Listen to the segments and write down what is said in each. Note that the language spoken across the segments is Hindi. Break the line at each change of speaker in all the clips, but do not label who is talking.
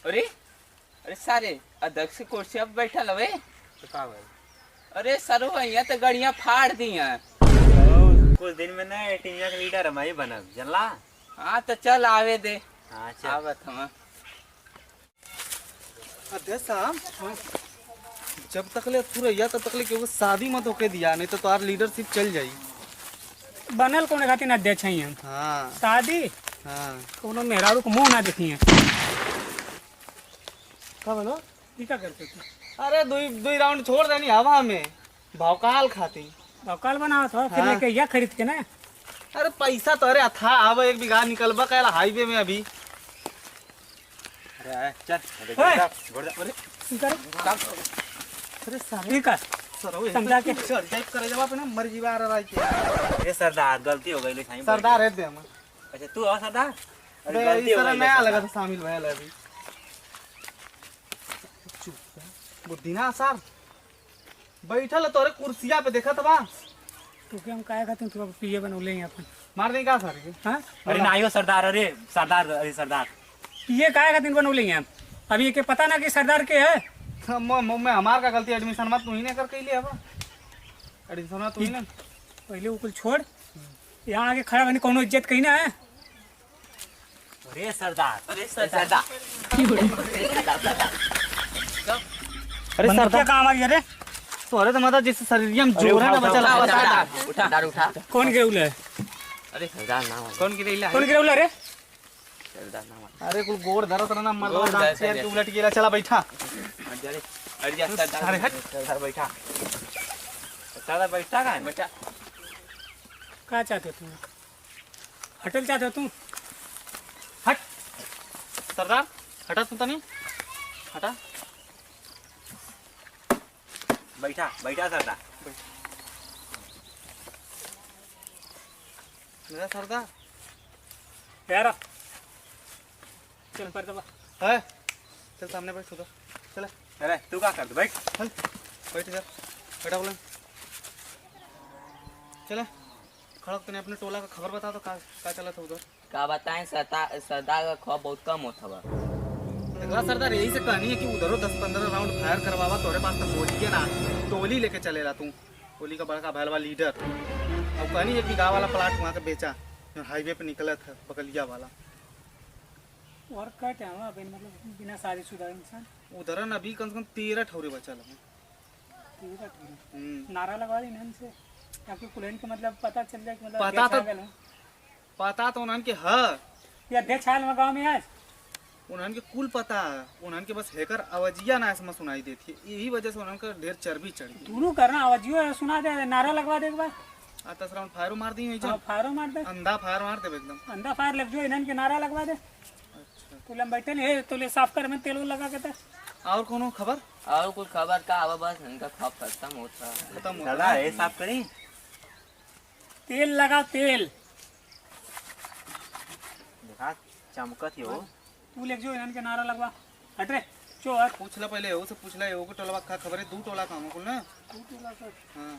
अरे अरे सारे अध्यक्ष कुर्सी पर बैठा लवे
तो का भाई
अरे सर यहाँ तो गड़िया फाड़ दी हैं।
कुछ दिन में ना टीम का लीडर हमारी बना जनला।
हाँ तो चल आवे दे।
हाँ चल
आवत हम।
अध्यक्ष साहब जब तक ले थुरैया तब तक ले क्यों शादी मत होके दिया, नहीं तो तुम्हारी लीडरशिप चल जाई।
बनल कौन खातिर अध्यक्ष हैं हम।
हाँ
शादी
हाँ
कोनो मेहरारू को मुंह ना देखी है।
का बोलो?
ई का करते तू?
अरे दुई राउंड छोड़ देनी हवा में भौकाल खाती।
भौकाल बनावत हो फिर
हाँ।
लेके या खरीद के ना।
अरे पैसा तो अरे था अब 1 बीघा निकलबा कहला हाईवे में अभी।
अरे चल
ओए! ई कर
अरे सारे
ई कर
सर
समझा के
चल टाइप करे जवाब ना मर जीवा आ रहा है।
ये सरदार गलती हो गई ले साईं।
सरदार है दे हम।
अच्छा तू और सरदार
अरे
गलती
इस
हो
तरह
गई
नया लगा था शामिल भयल अभी। चुप बुद्धि ना सर बैठल है तोरे कुर्सिया पे देखत बा।
तू के हम काहे खातिर तू पीए बनौले हैं अपन।
मार दे का सर के?
हां
अरे ना आयो सरदार। अरे सरदार अरे सरदार
पीए काहे खातिर बनौले हैं हम। अभी ये के पता ना कि सरदार के है।
मैं हमार का गलती एडमिशन मत तू ही ने कर के लिए अब एडमिशन मत तू ही ने।
पहले वो कुल छोड़ यहाँ आके खड़ा रहने कोनो इज्जत कहीं ना है।
अरे सरदार
अरे सरदार
अरे
क्या
सरदार
काम आ गया रे।
तोरे तो मतलब जिस शरीर में जोर है ना बचल
उठा
है।
उठा उठा।
कौन गिरौला है?
अरे सरदार ना
कौन गिरेला
कौन गिरौला रे?
सरदार ना
अरे कुल गोड़ धरत रहना मर
गोड़
दांत
धरत
चेयर
है।
के उलट गेला चला बैठा।
अरे अरे जा सरदार
अरे हट।
सरदार बैठा। सरदार बैठा का है
बेटा
क्या चाहते हो तुम? होटल चाहते हो तुम?
हट सरदार हटा तू तनी हटा।
बैठा बैठा सरदार।
मेरा सरदार
यार चल पर दबा।
है चल सामने बैठ उधर चल
अरे तू क्या कर दे बैठ।
चल बैठ इधर बैठा बोला चले खड़क तूने अपने टोला का खबर बता दो का चला था उधर।
का बताएं सरदार का खौफ बहुत कम होता है।
देखा सरदार यही से कहानी है कि उधर 10-15 राउंड फायर करवावा तोरे पास तो गोली है ना टोली लेके चलेला तू टोली का बड़का भैलवा लीडर। अब कहानी एक बीघा वाला प्लाट वहाँ के बेचा जो हाईवे पे निकला था बगलिया वाला।
और क्या टाइम है मतलब बिना शादीशुदा इंसान।
उधर न अभी कम से कम 13 ठौरे बचल है।
नारा लगवा दी ना से ताकि कुलेन के मतलब पता चल जाए कि मतलब
पता तो उन्हन के है
ये अध्यक्ष हाल में गाँव में आज
उन्हन के कुल पता है उन्हन के बस हैकर आवाजिया ना ऐसा सुनाई देती है यही वजह से उन्हन का ढेर चर्बी चढ़ गई।
दोनों करना आवाजियो सुना दे नारा लगवा दे एक बार।
10 राउंड फायरो मार दी
हाँ, फायरो मार दे
अंधा फायर मार दे एकदम
अंधा फायर लग जो इन्हन के नारा लगवा दे।
अच्छा
तो हम बैठे नहीं तो ले साफ कर में तेल लगा के
और कोनो खबर
और कुछ खबर का आवा बस इनका खौफ खत्म होता है।
खत्म हो
सरदार ये साफ करी।
तेल लगा तेल
देखा चमकत ही हो।
तू ले जो इन्हन के नारा लगवा हट रे चोर।
पूछला पहले वो से पूछला वो को टोलवा का खबर है दू टोला का हमको ना। हां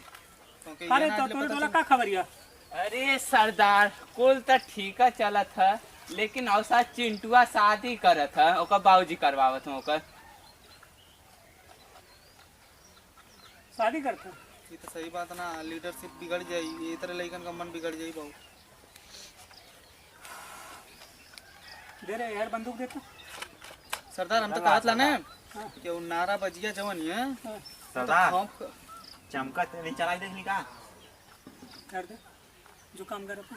क्योंकि
अरे
ये ना
तो
आज ले
तोरे
पता
टोला
चल-
का खबर है?
अरे सरदार कुल तो ठीक है चला था लेकिन औसा चिंटुआ शादी करत है ओकर बाबूजी करवावत हैं ओकर।
शादी करते
ये तो सही बात ना लीडरशिप बिगड़ जाई ये तरह लइकन का मन बिगड़ जाई बहुत।
दे रे यार बंदूक देता।
सरदार हम तो कहत ला ना कि वो नारा बजिया जवन है
सरदार
खौफ
चमकत नहीं चलाई देखनी का।
कर दे जो काम कर तू।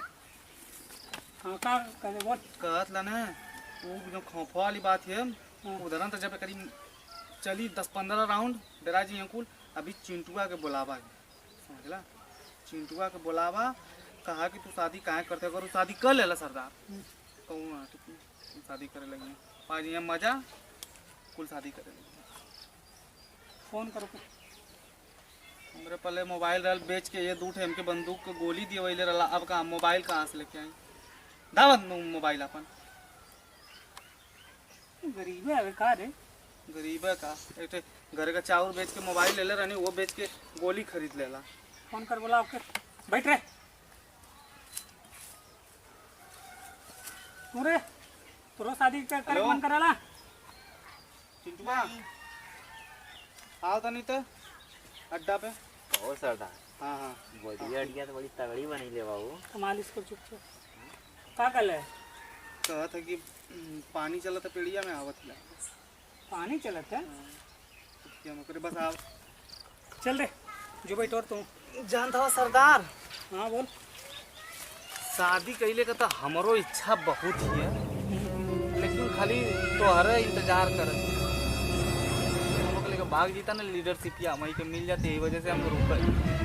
हाँ का कर दे बोल।
कहत ला ना वो जो खौफ वाली बात है उधर तो जब करीब चली 10-15 राउंड डरा जी अंकुल अभी चिंटुआ के बुलावा है समझला। चिंटुआ के बुलावा कहा कि तू शादी काहे करते अगर शादी कर लेला सरदार कहूँ ना तू शादी करे लगी 5 यहाँ मजा कुल शादी करे लगी।
फोन करो
हमरे पहले मोबाइल रल बेच के ये दूठ हमके बंदूक के गोली दिए वही रला अब कहाँ मोबाइल कहाँ से लेके आई दावत मोबाइल अपन
गरीब है अबे का रे।
गरीब है का एक घर का चावल बेच के मोबाइल ले ले रहनी वो बेच के गोली खरीद लेला।
फोन कर बोला आपके बैठ रहे तू रे तोरो शादी कर मन कराला।
चिंटुआ आओ तनी तो अड्डा पे।
ओ सरदार
हाँ हाँ
बढ़िया अड़िया तो बड़ी तगड़ी बनी ले बाबू।
कमाल इसको चुपचाप का कल है
कहा था कि पानी चला था पेड़िया में आवत हिला
पानी चलत है
क्या नौकरी बस आओ।
चल रे जो बैठ और तू
जानता हो सरदार
हाँ बोल
शादी कैले का तो हमरो इच्छा बहुत ही है, लेकिन खाली तोहरे इंतजार करत हम लोग लेके भाग जीता ना लीडरशिप या मई के मिल जाती है, वजह से हम रुक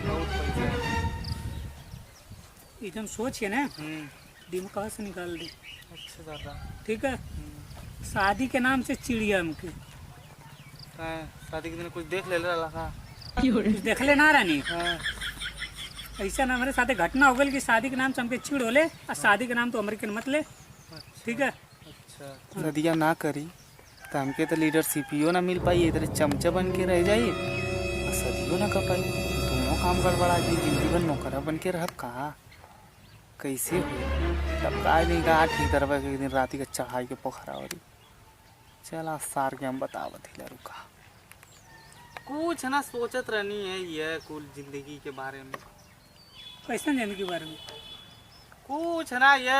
बहुत पैसे
एकदम सोच के ना दिमाग से निकाल दे।
अच्छा दादा
ठीक है शादी के नाम से चिड़िया हमके
शादी के दिन कुछ देख ले रहा था
कुछ देख ले ना रानी
हाँ।
ऐसा ना हमारे साथ घटना हो गई कि शादी के नाम से हमके चिड़ होले और शादी के नाम तो अमेरिकन मत ले। ठीक है
अच्छा सदिया ना करी तो हमके तो लीडरशिपियो ना मिल पाई, इधर चमचा बन के रह जाई और सदियो ना कर पाई, दोनों काम गड़बड़ा जी, जिंदगी भर नौकरा बन के रहब कहाँ कैसे हुई तब का नहीं कहा ठीक तरह एक दिन राती का चढ़ाई के पोखरा हो रही। चला सार के हम बतावत हिला रुका कुछ ना सोचत रहनी है ये कुल जिंदगी के बारे में,
कैसे जिंदगी के बारे में
कुछ ना ये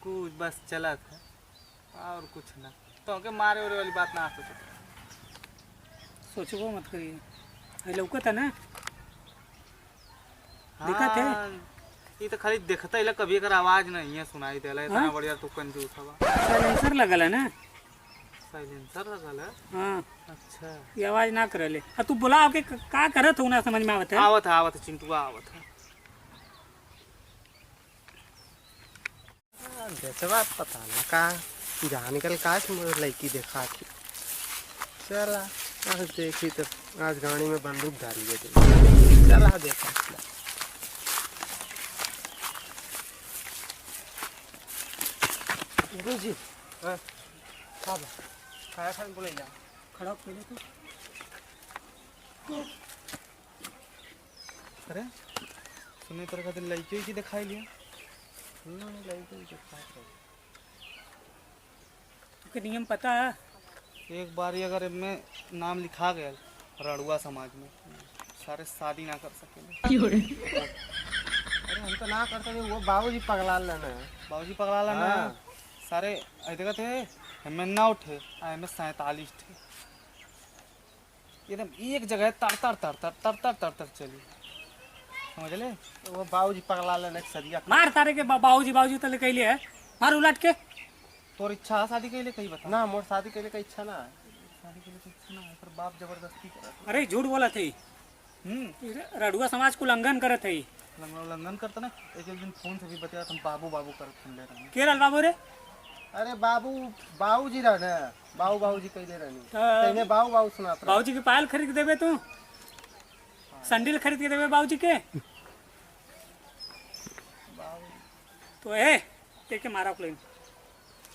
कुछ बस चला था और कुछ ना तो के मारे वाले वाली बात ना
सोचो मत करिए लौकत है ना देखा थे
ये तो खाली देखता है कभी अगर आवाज नहीं है सुनाई देला इतना
हाँ?
बढ़िया तू कंजूस हवा
साइलेंसर लगल है ना
साइलेंसर लगल है।
हाँ
अच्छा
ये आवाज ना करे ले तू बोला आपके का करत हो ना समझ में आवत है
आवत चिंटुआ आवत है
बेचवा पता ना का जहाँ निकल का लड़की देखा थी चला आज देखी तो आज गाड़ी में बंदूक डाली है चला देखा
जी खाया खान बोले जा
खड़ा हो पहले तो
अरे सुने तर खातिर लड़की की दिखाई लिया
तुके नियम पता है
एक बार ही अगर इनमें नाम लिखा गया रड़ुआ समाज में सारे शादी ना कर सकेंगे।
अरे हम तो ना करते वो बाबूजी पगला लेना
बाबूजी पकड़ा ला ना सारे देखा थे हमें 9 थे हमें 47 थे एकदम एक जगह तर तर तर तर तर तर तर तर चली समझ ले
वो बाबूजी पगला लेना सदिया
मार तारे के बाबूजी बाबूजी तले कैले है मार उलट के
तोर इच्छा है शादी के लिए कहीं बता
ना मोर शादी के लिए का इच्छा ना
शादी के लिए तो इच्छा ना है पर बाप जबरदस्ती करत
अरे झूठ बोला थे रडुआ समाज को उल्लंघन करत है
उल्लंघन करता ना एक दिन फोन से भी बताया तुम बाबू बाबू कर सुन ले रहे
केरल बाबू रे
अरे बाबूजी रहने बाबूजी कैले रहनी तैने बाबू सुनाता
बाबूजी के पायल खरीद के देवे तू सैंडल खरीद के देवे बाबूजी के तो ए के मारा प्लेन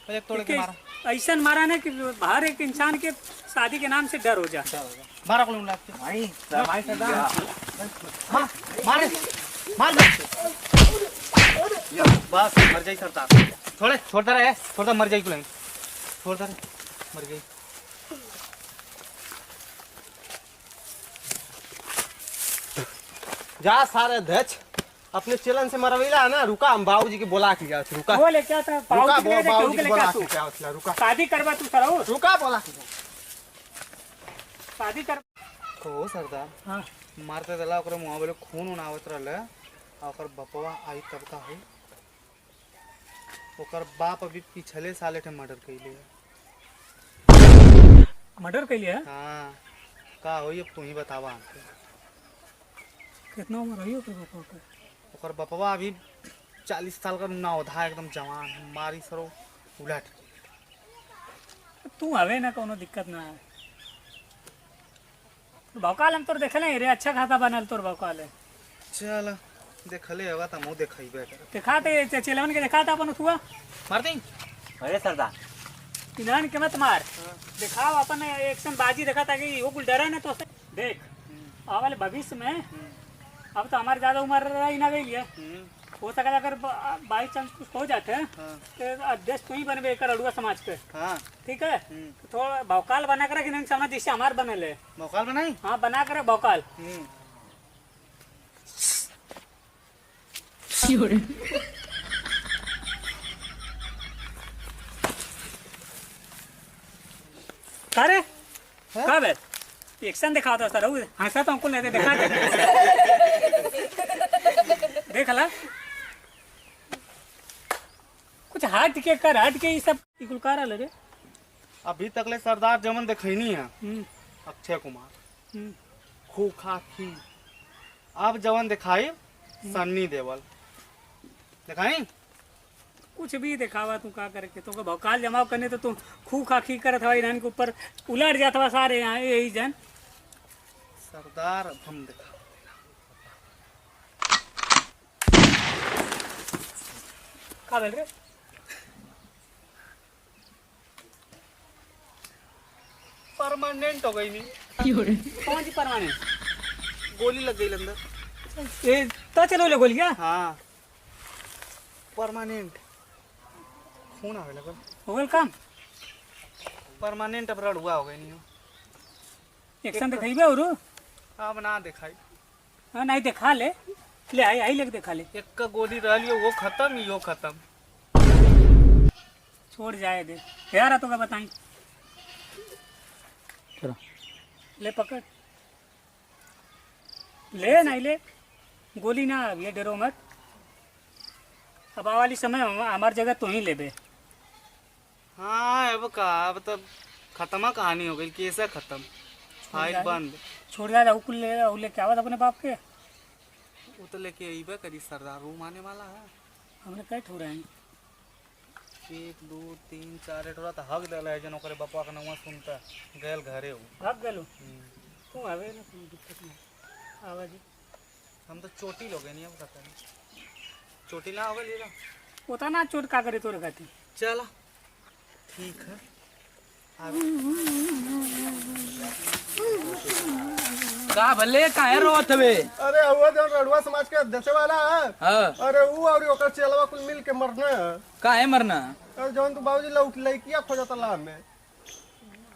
एक तोड़ के मारा
ऐसा मारा ना कि हर एक इंसान के शादी के नाम से डर हो जा
मारा को लाग के
भाई भाई सरदार
मारे मार बस मर जाई सरदार छोड़ता रहे छोड़ता मर जाई कुल छोड़ता रहे मर गई
जा सारे अध्यक्ष अपने चलन से मरवेला ना रुका हम बाबूजी के बोला के गया रुका
बोले क्या था
रुका
बाबूजी के
बाबूजी
लेके
के बोला
आ
के
तू
क्या होता रुका
शादी करवा तू सरो
रुका बोला के
शादी कर
तो सरदार
हाँ
मारते दला ओकरे मुंह बोले खून आवत रहले ओकर बपवा आई तब का है ओकर बाप अभी पिछले साल थे मर्डर कैले
मर्डर कर लिया
हां का होई अब तू ही बतावा हमके
कितना उम्र रही हो के पापा का
ओकर बपवा अभी 40 साल का नौधा एकदम जवान मारी सरो उलट
तू हवे ना कोनो दिक्कत ना है भौकाल हम तोर देखले रे अच्छा खाता बनल तोर भौकाल है
चल देखले हवा त मु देखइबे कर
दिखाते चेलवन के दिखाता अपन हुआ
मार दे
अरे सरदार
इन्हन के मत मार दिखाओ अपन एक्शन बाजी दिखा ताकि वो कुल डरा ना तो देख आवाले भविष्य में अब तो हमारे ज्यादा उम्र रही ना गई है हो सका अगर बाई चांस कुछ हो जाते हैं
हाँ
तो अध्यक्ष तू ही बनबे कर अड़ुआ समाज के,
हाँ
ठीक है? तो थोड़ा भौकाल बना कर कि सामने जिससे हमार बनल है।
भौकाल बनाई।
हाँ बना कर भौकाल। अरे कब है एक्शन दिखा दो सर, हंसा तो हमको नहीं दिखा दे। देख ला कुछ हट के कर, हट के ये सब इकुल करा ले रे।
अभी तक ले सरदार जमन दिखैनी है अक्षय कुमार
हम्म।
खूखा खी। अब जवन दिखाई सन्नी देवल दिखाई।
कुछ भी दिखावा तू का करके तो भौकाल जमाव करने तो तू खू खाखी करत हवा इन्हन के ऊपर उलट जात हवा सारे यहाँ यही जन।
सरदार अब हम दिखा।
का बोल रे?
परमानेंट हो गई नहीं।
कौन सी परमानेंट?
गोली लग गई अंदर।
ये तो चलो ले गोली क्या?
हाँ परमानेंट खून आवे लगल।
हो गल काम?
परमानेंट अब रड़ुआ हो गई नहीं।
एक्शन दिखाइबे और
अब ना दिखाई।
हाँ नहीं दिखा ले, ले आई आई लेके दिखा ले।
एक का गोली रही वो खत्म यो खत्म।
छोड़ जाए दे यार, तो क्या बताई। चलो ले पकड़ ले, नहीं ले गोली ना अब ये डरो मत। अब वाली समय हमार जगह तू ही लेबे।
हाँ अब का अब तब खत्म कहानी हो गई। कैसे खत्म? फाइल बंद।
छोड़ जा उकुल ले क्या आवत अपने बाप के।
वो तो लेके अबे करी सरदार। वो माने वाला है।
हमने कई ठो रहे हैं
1 2 3 4 एटोरा तो हक देला है जन ओकरे बापा का नाम सुनता गैल घरे हो।
भाग गलो तू आवे ना, कोई दिक्कत नहीं आवाज।
हम तो चोटी लोग नहीं। अब पता नहीं चोटी ना होगा लीला।
पोता ना चोट का करे तोरे खाती।
चला ठीक है।
का भले काहे रोत हवे?
अरे हुआ जौन रड़ुआ समाज के अध्यक्ष वाला है।
हां
अरे वो और ओकर चेलवा कुल मिल के मरना है।
काहे मरना?
और जौन तू बाबूजी लौट लइकिया खोजत लाम में।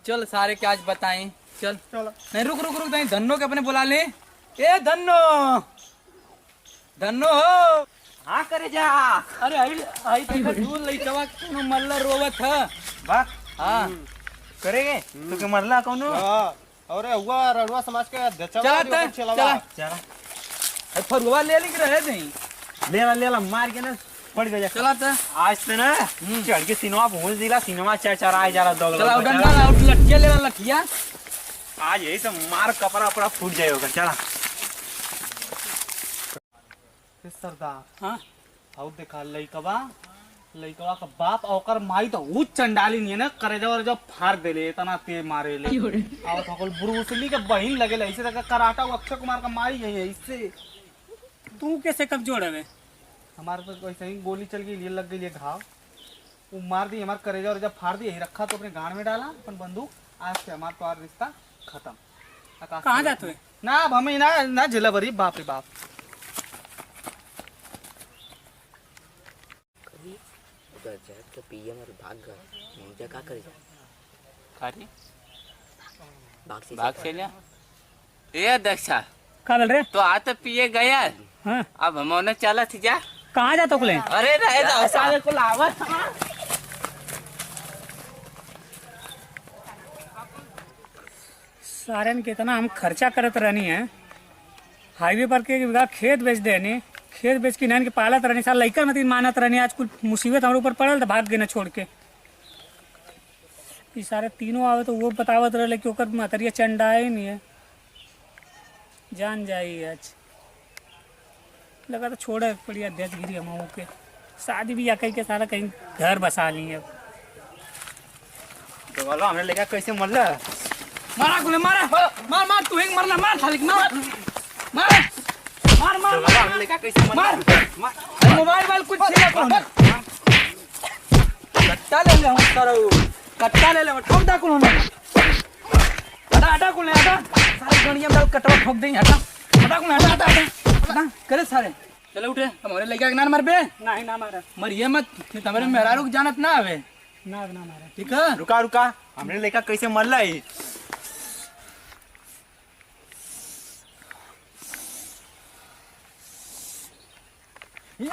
चल सारे के आज बताएं। चल
चलो
नहीं रुक रुक रुक, नहीं धन्नो के अपने बुला ले। ए धन्नो, धन्नो हो।
हाँ करे जा।
अरे आई आई देखा दूर लइकवा कोनो मल्ला रोवत है।
बात
हां
करेगे तो के मरला कौनो।
हां अरे हुआ रड़ुआ समाज के अध्यक्ष
चला
वाला
त
ओकर चेलवा।
चला
चला
ए फरुआ ले लिख रहे नहीं।
ले ला मार के ना पड़ गया।
चला त
आज तो ना चढ़ के सिनेमा पहुंच दिला। सिनेमा चढ़ाए जा रहा दो।
चला डंडा आउट लटके ले लठिया।
आज यही तो मार कपड़ा अपना फूट जाएगा। चला
सरदार
हाँ
हाउ देखा लइकवा का बाप और ओकर माई तो ऊ चंडाली नहीं है ना। करे जब फाड़ देले इतना ते मारे ले। और थकल ब्रूसली के बहिन लगे ऐसे तक कराटा वो अक्षय कुमार का माई है। इससे
तू कैसे कब जोड़े?
हमारे तो वैसे ही गोली चल गई, लग गई घाव। वो मार दी हमारे करेजा और जब फाड़ दी यही रखा तो अपने गाड़ में डाला अपन बंदूक। आज से हमारा तो रिश्ता खत्म।
कहाँ जाते हुए?
ना अब हमें ना झेला भरी। बाप रे बाप।
तो पीएम और भाग गए मुझे क्या करे
खारी
भाग
से लिया। ए दक्षा
का बोल रहे?
तो आ तो पिए गया।
हाँ
अब हम चला थी जा।
कहाँ जाते हो?
अरे रहे तो सारे को लावत।
सारे कितना हम खर्चा करत रहनी है। हाईवे पर के बिघा खेत बेच देनी, खेत बेच के नैन के पालत रहनी। साल लइका मत मानत रहनी। आज कुछ मुसीबत हमारे ऊपर पड़ल तो भाग गए ना छोड़ के। ये सारे तीनों आवे तो वो बतावत रहे कि ओकर मतरिया चंडाए ही नहीं है। जान जाई आज लगा तो छोड़े पड़ी अध्यक्ष गिरी हम के। शादी भी या कहीं के सारा कहीं घर बसा ली अब।
तो बोलो हमने लेकर कैसे मरला।
मारा गुले मारा मार मार तू एक मरना मार थाली मार मार मार मार
तो बोलो हमने लेकर कैसे
मार
मरला।
अरे मोबाइल वाल कुछ छीना कौन कट्टा ले ले हम करो कट्टा ले ले ठोक दा कौन हटा हटा कौन हटा सारे गणिया में कटवा ठोक देंगे। हटा हटा कौन हटा हटा हटा करे सारे
चलो उठे हमारे लड़का के ना मर बे
नहीं ना मारा
मरिए मत नहीं तो हमारे मेहरारू के जानत ना आवे
ना ना मारा
ठीक है
रुका रुका हमने लड़का कैसे मर लाई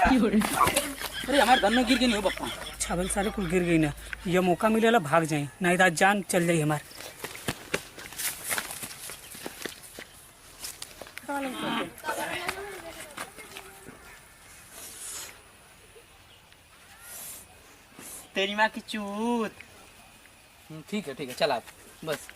अरे हमारे धन में गिर के नहीं हो पप्पा
छावल सारे कुल गिर गई ना ये मौका मिलेला भाग जाए नहीं तो आज जान चल जाई हमार
तेरी माँ की चूत
ठीक है चल आप बस